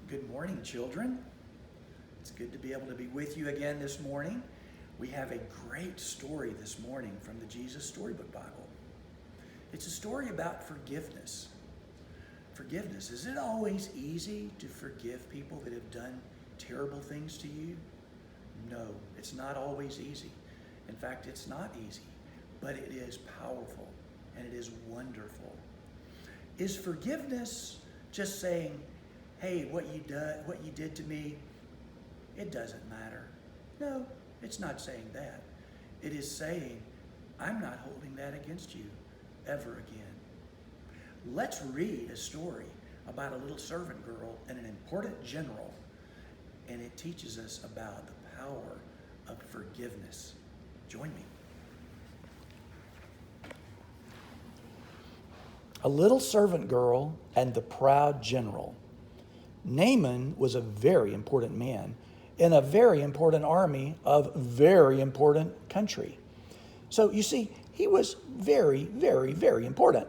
Good morning, children. It's good to be able to be with you again this morning. We have a great story this morning from the Jesus Storybook Bible. It's a story about forgiveness. Forgiveness. Is it always easy to forgive people that have done terrible things to you? No, it's not always easy. In fact, it's not easy, but it is powerful and it is wonderful. Is forgiveness just saying, hey, what you did to me, it doesn't matter? No, it's not saying that. It is saying, I'm not holding that against you ever again. Let's read a story about a little servant girl and an important general, and it teaches us about the power of forgiveness. Join me. A little servant girl and the proud general. Naaman was a very important man in a very important army of very important country. So you see, he was very, very, very important.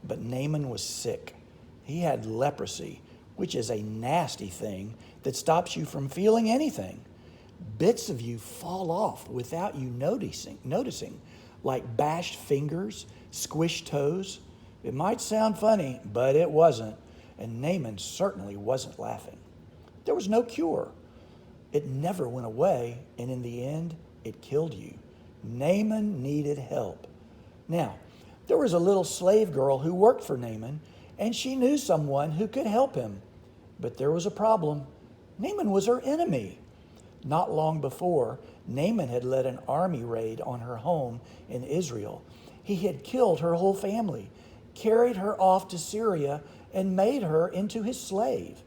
But Naaman was sick. He had leprosy, which is a nasty thing that stops you from feeling anything. Bits of you fall off without you noticing, like bashed fingers, squished toes. It might sound funny, but it wasn't. And Naaman certainly wasn't laughing. There was no cure. It never went away, and in the end, it killed you. Naaman needed help. Now, there was a little slave girl who worked for Naaman, and she knew someone who could help him. But there was a problem. Naaman was her enemy. Not long before, Naaman had led an army raid on her home in Israel. He had killed her whole family, carried her off to Syria, and made her into his slave.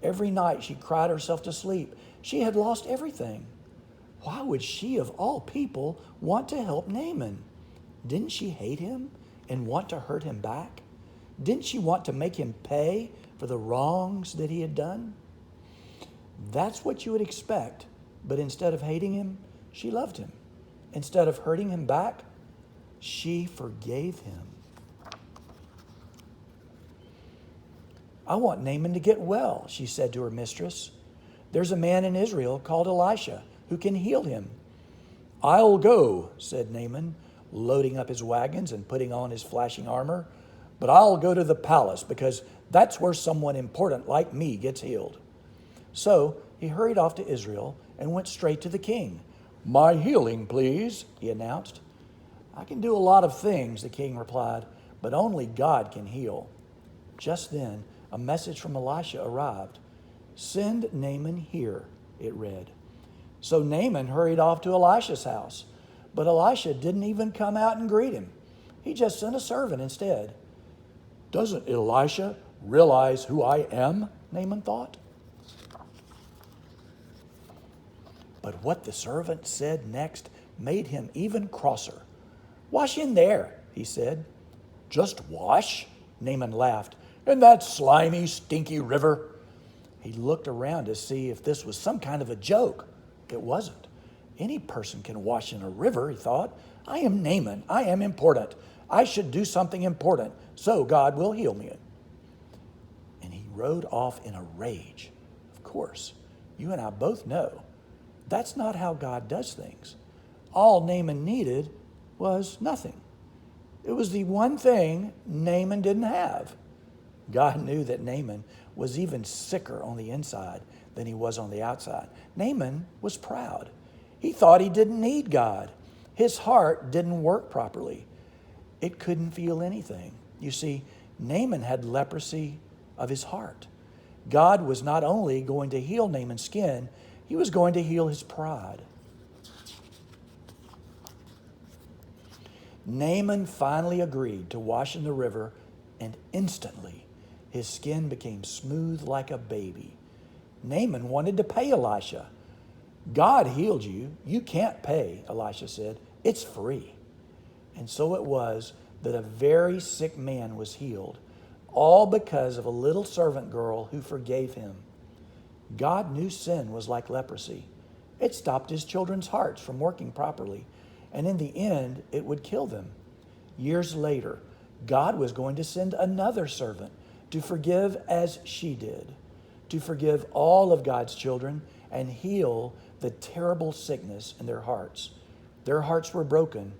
Every night she cried herself to sleep. She had lost everything. Why would she, of all people, want to help Naaman? Didn't she hate him and want to hurt him back? Didn't she want to make him pay for the wrongs that he had done? That's what you would expect, but instead of hating him, she loved him. Instead of hurting him back, she forgave him. I want Naaman to get well, she said to her mistress. There's a man in Israel called Elisha who can heal him. I'll go, said Naaman, loading up his wagons and putting on his flashing armor. But I'll go to the palace because that's where someone important like me gets healed. So he hurried off to Israel and went straight to the king. My healing, please, he announced. I can do a lot of things, the king replied, but only God can heal. Just then, a message from Elisha arrived. Send Naaman here, it read. So Naaman hurried off to Elisha's house, but Elisha didn't even come out and greet him. He just sent a servant instead. Doesn't Elisha realize who I am? Naaman thought. But what the servant said next made him even crosser. Wash in there, he said. Just wash? Naaman laughed. In that slimy, stinky river? He looked around to see if this was some kind of a joke. It wasn't. Any person can wash in a river, he thought. I am Naaman. I am important. I should do something important, so God will heal me. And he rode off in a rage. Of course, you and I both know that's not how God does things. All Naaman needed was nothing. It was the one thing Naaman didn't have. God knew that Naaman was even sicker on the inside than he was on the outside. Naaman was proud. He thought he didn't need God. His heart didn't work properly. It couldn't feel anything. You see, Naaman had leprosy of his heart. God was not only going to heal Naaman's skin, he was going to heal his pride. Naaman finally agreed to wash in the river, and instantly his skin became smooth like a baby. Naaman wanted to pay Elisha. God healed you. You can't pay, Elisha said. It's free. And so it was that a very sick man was healed, all because of a little servant girl who forgave him. God knew sin was like leprosy. It stopped his children's hearts from working properly, and in the end, it would kill them. Years later, God was going to send another servant to forgive as she did, to forgive all of God's children and heal the terrible sickness in their hearts. Their hearts were broken,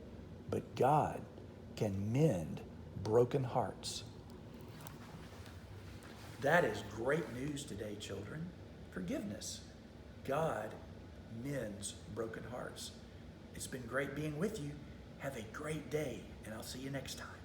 but God can mend broken hearts. That is great news today, children. Forgiveness. God mends broken hearts. It's been great being with you. Have a great day, and I'll see you next time.